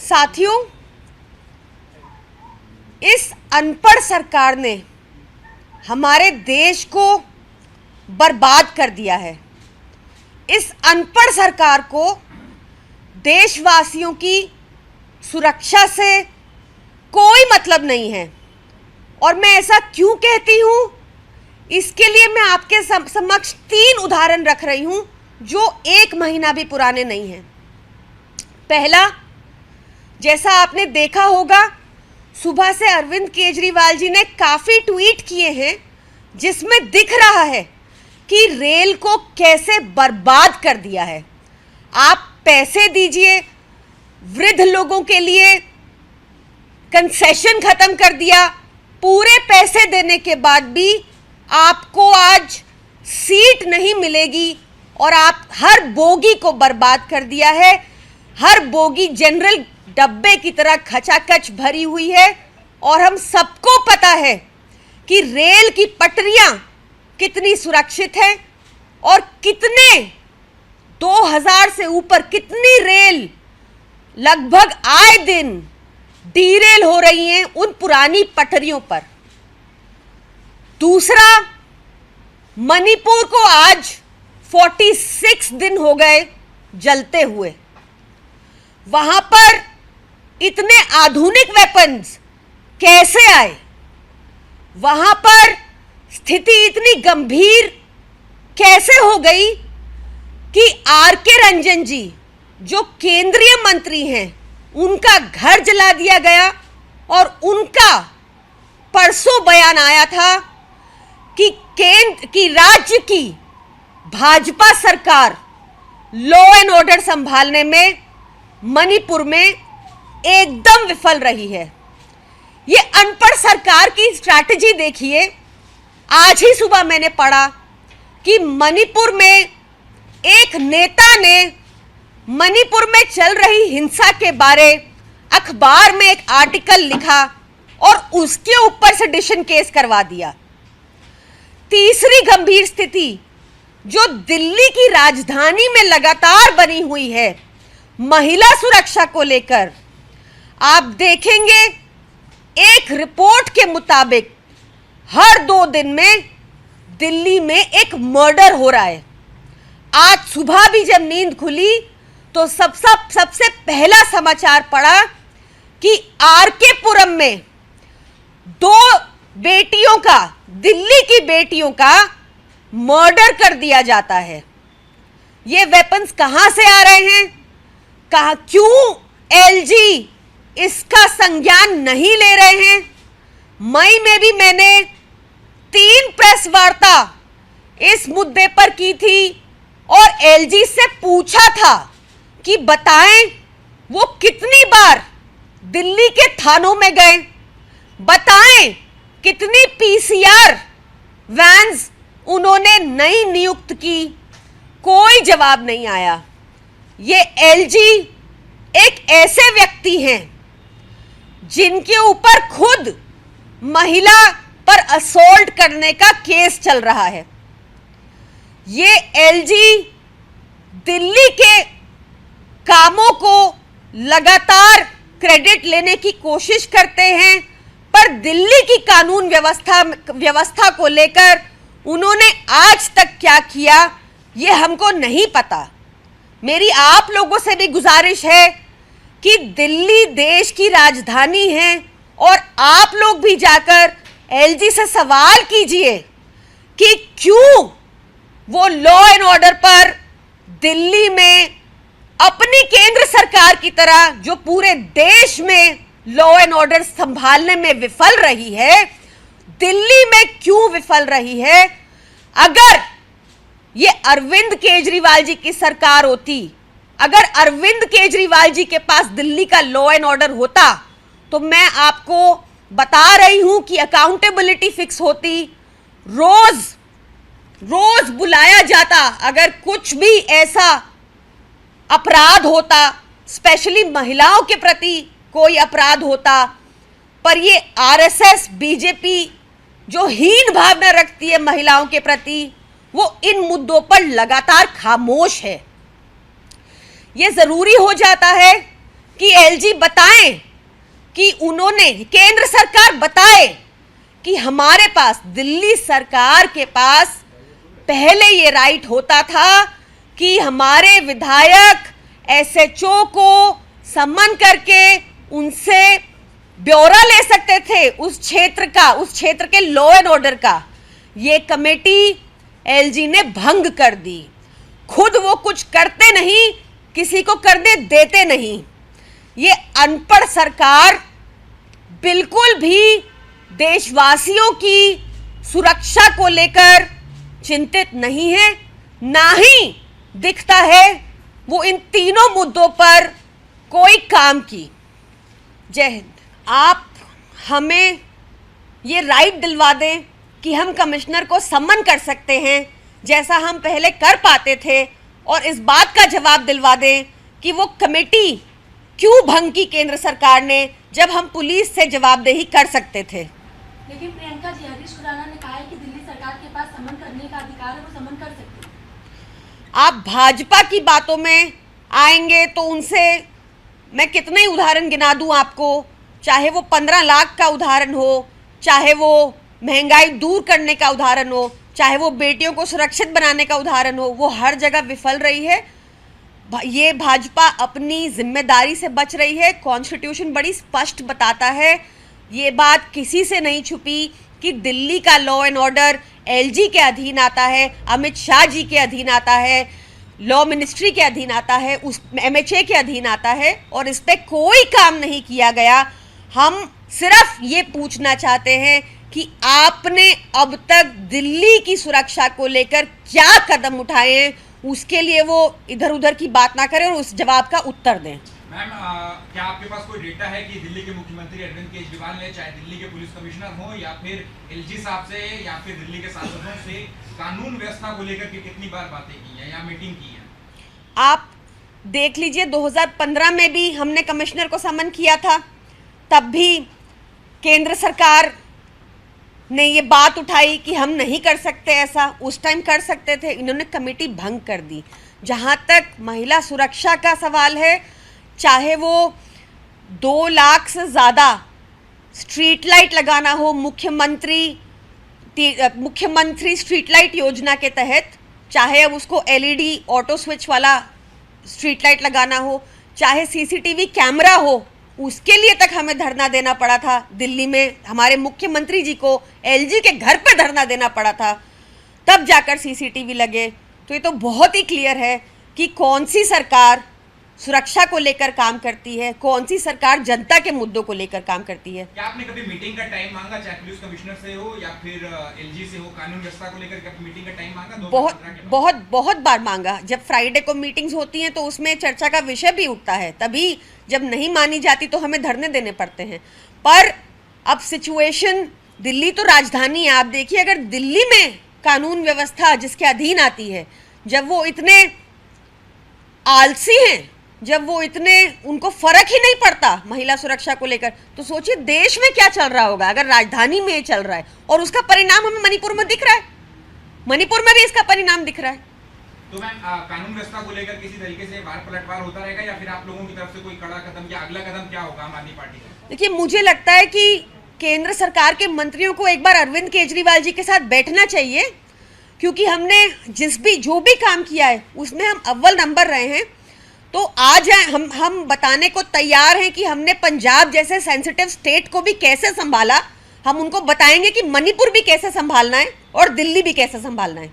साथियों, इस अनपढ़ सरकार ने हमारे देश को बर्बाद कर दिया है। इस अनपढ़ सरकार को देशवासियों की सुरक्षा से कोई मतलब नहीं है। और मैं ऐसा क्यों कहती हूँ, इसके लिए मैं आपके समक्ष 3 उदाहरण रख रही हूँ जो 1 महीना भी पुराने नहीं हैं। पहला, जैसा आपने देखा होगा, सुबह से अरविंद केजरीवाल जी ने काफ़ी ट्वीट किए हैं जिसमें दिख रहा है कि रेल को कैसे बर्बाद कर दिया है। आप पैसे दीजिए, वृद्ध लोगों के लिए कंसेशन खत्म कर दिया, पूरे पैसे देने के बाद भी आपको आज सीट नहीं मिलेगी और आप हर बोगी को बर्बाद कर दिया है। हर बोगी जनरल डब्बे की तरह खचाखच भरी हुई है और हम सबको पता है कि रेल की पटरियां कितनी सुरक्षित हैं और कितने 2000 से ऊपर कितनी रेल लगभग आए दिन डीरेल हो रही हैं उन पुरानी पटरियों पर। दूसरा, मणिपुर को आज 46 दिन हो गए जलते हुए। वहां पर इतने आधुनिक वेपन्स कैसे आए? वहां पर स्थिति इतनी गंभीर कैसे हो गई कि आर.के. रंजन जी, जो केंद्रीय मंत्री हैं, उनका घर जला दिया गया और उनका परसों बयान आया था कि राज्य की भाजपा सरकार लॉ एंड ऑर्डर संभालने में मणिपुर में एकदम विफल रही है। ये अनपढ़ सरकार की स्ट्रैटेजी देखिए। आज ही सुबह मैंने पढ़ा कि मणिपुर में एक नेता ने मणिपुर में चल रही हिंसा के बारे अखबार में एक आर्टिकल लिखा और उसके ऊपर से डिशन केस करवा दिया। तीसरी गंभीर स्थिति जो दिल्ली की राजधानी में लगातार बनी हुई है महिला सुरक्षा को लेकर, आप देखेंगे एक रिपोर्ट के मुताबिक हर 2 दिन में दिल्ली में एक मर्डर हो रहा है। आज सुबह भी जब नींद खुली तो सबसे पहला समाचार पढ़ा कि आर.के. पुरम में 2 बेटियों का, दिल्ली की बेटियों का मर्डर कर दिया जाता है। ये वेपन्स कहां से आ रहे हैं? क्यों एलजी इसका संज्ञान नहीं ले रहे हैं? मई में भी मैंने 3 प्रेस वार्ता इस मुद्दे पर की थी और एलजी से पूछा था कि बताएं वो कितनी बार दिल्ली के थानों में गए, बताएं कितनी पीसीआर वैन्स उन्होंने नई नियुक्त की। कोई जवाब नहीं आया। ये एलजी एक ऐसे व्यक्ति हैं जिनके ऊपर खुद महिला पर असॉल्ट करने का केस चल रहा है। ये एलजी दिल्ली के कामों को लगातार क्रेडिट लेने की कोशिश करते हैं, पर दिल्ली की कानून व्यवस्था को लेकर उन्होंने आज तक क्या किया ये हमको नहीं पता। मेरी आप लोगों से भी गुजारिश है कि दिल्ली देश की राजधानी है और आप लोग भी जाकर एलजी से सवाल कीजिए कि क्यों वो लॉ एंड ऑर्डर पर दिल्ली में अपनी केंद्र सरकार की तरह जो पूरे देश में लॉ एंड ऑर्डर संभालने में विफल रही है, दिल्ली में क्यों विफल रही है। अगर ये अरविंद केजरीवाल जी की सरकार होती, अगर अरविंद केजरीवाल जी के पास दिल्ली का लॉ एंड ऑर्डर होता तो मैं आपको बता रही हूं कि अकाउंटेबिलिटी फिक्स होती, रोज बुलाया जाता अगर कुछ भी ऐसा अपराध होता, स्पेशली महिलाओं के प्रति कोई अपराध होता। पर ये आरएसएस, बीजेपी जो हीन भावना रखती है महिलाओं के प्रति, वो इन मुद्दों पर लगातार खामोश है। ये जरूरी हो जाता है कि एलजी बताएं कि उन्होंने, केंद्र सरकार बताए कि हमारे पास, दिल्ली सरकार के पास पहले ये राइट होता था कि हमारे विधायक एसएचओ को सम्मन करके उनसे ब्यौरा ले सकते थे उस क्षेत्र का, उस क्षेत्र के लॉ एंड ऑर्डर का। ये कमेटी एलजी ने भंग कर दी। खुद वो कुछ करते नहीं, किसी को करने देते नहीं। ये अनपढ़ सरकार बिल्कुल भी देशवासियों की सुरक्षा को लेकर चिंतित नहीं है, ना ही दिखता है वो इन तीनों मुद्दों पर कोई काम की। जय हिंद। आप हमें ये राइट दिलवा दें कि हम कमिश्नर को सम्मन कर सकते हैं जैसा हम पहले कर पाते थे, और इस बात का जवाब दिलवा दें कि वो कमेटी क्यों भंग की केंद्र सरकार ने, जब हम पुलिस से जवाबदेही कर सकते थे। लेकिन प्रियंका जी, हरीश खुराना ने कहा है कि दिल्ली सरकार के पास सम्मन करने का अधिकार है, वो सम्मन कर सकती है। आप भाजपा की बातों में आएंगे तो उनसे मैं कितने ही उदाहरण गिना दूं आपको, चाहे वो 15 लाख का उदाहरण हो, चाहे वो महंगाई दूर करने का उदाहरण हो, चाहे वो बेटियों को सुरक्षित बनाने का उदाहरण हो, वो हर जगह विफल रही है। ये भाजपा अपनी जिम्मेदारी से बच रही है। कॉन्स्टिट्यूशन बड़ी स्पष्ट बताता है, ये बात किसी से नहीं छुपी कि दिल्ली का लॉ एंड ऑर्डर एलजी के अधीन आता है, अमित शाह जी के अधीन आता है, लॉ मिनिस्ट्री के अधीन आता है, उस एमएचए के अधीन आता है, और इस पर कोई काम नहीं किया गया। हम सिर्फ ये पूछना चाहते हैं कि आपने अब तक दिल्ली की सुरक्षा को लेकर क्या कदम उठाए हैं, उसके लिए वो इधर उधर की बात ना करें और उस जवाब का उत्तर दें। मैम, क्या आपके पास कोई डेटा है कि दिल्ली के मुख्यमंत्री अरविंद केजरीवाल ने, चाहे दिल्ली के पुलिस कमिश्नर हो या फिर एलजी साहब से या फिर दिल्ली के सांसदों से, कानून व्यवस्था को लेकर के कितनी बार बातें की हैं या मीटिंग की है? आप देख लीजिए, 2015 में भी हमने कमिश्नर को समन किया था, तब भी केंद्र सरकार ने ये बात उठाई कि हम नहीं कर सकते ऐसा। उस टाइम कर सकते थे, इन्होंने कमेटी भंग कर दी। जहाँ तक महिला सुरक्षा का सवाल है, चाहे वो 2 लाख से ज़्यादा स्ट्रीट लाइट लगाना हो मुख्यमंत्री स्ट्रीट लाइट योजना के तहत, चाहे अब उसको एलईडी ऑटो स्विच वाला स्ट्रीट लाइट लगाना हो, चाहे सीसीटीवी कैमरा हो, उसके लिए तक हमें धरना देना पड़ा था। दिल्ली में हमारे मुख्यमंत्री जी को एलजी के घर पर धरना देना पड़ा था, तब जाकर सीसीटीवी लगे। तो ये तो बहुत ही क्लियर है कि कौन सी सरकार सुरक्षा को लेकर काम करती है, कौन सी सरकार जनता के मुद्दों को लेकर काम करती है। क्या आपने कभी मीटिंग का टाइम मांगा, चाहे पुलिस कमिश्नर से हो या फिर एलजी से हो, कानून व्यवस्था को लेकर कभी मीटिंग का टाइम मांगा? बहुत बार मांगा। जब फ्राइडे को मीटिंग्स होती हैं तो उसमें चर्चा का विषय भी उठता है, तभी जब नहीं मानी जाती तो हमें धरने देने पड़ते हैं। पर अब सिचुएशन, दिल्ली तो राजधानी है, आप देखिए, अगर दिल्ली में कानून व्यवस्था जिसके अधीन आती है, जब वो इतने आलसी हैं, जब वो इतने, उनको फर्क ही नहीं पड़ता महिला सुरक्षा को लेकर, तो सोचिए देश में क्या चल रहा होगा अगर राजधानी में चल रहा है। और उसका परिणाम हमें मणिपुर में दिख रहा है, मणिपुर में भी इसका परिणाम दिख रहा है। तो मैम, कानून व्यवस्था को लेकर किसी तरीके से बार पलटवार होता रहेगा या फिर आप लोगों की तरफ से कोई कड़ा कदम या अगला कदम क्या होगा आम आदमी पार्टी का? देखिए, मुझे लगता है कि केंद्र सरकार के मंत्रियों को एक बार अरविंद केजरीवाल जी के साथ बैठना चाहिए, क्योंकि हमने जो भी काम किया है उसमें हम अव्वल नंबर रहे हैं। तो आज हम बताने को तैयार हैं कि हमने पंजाब जैसे सेंसिटिव स्टेट को भी कैसे संभाला। हम उनको बताएंगे कि मणिपुर भी कैसे संभालना है और दिल्ली भी कैसे संभालना है।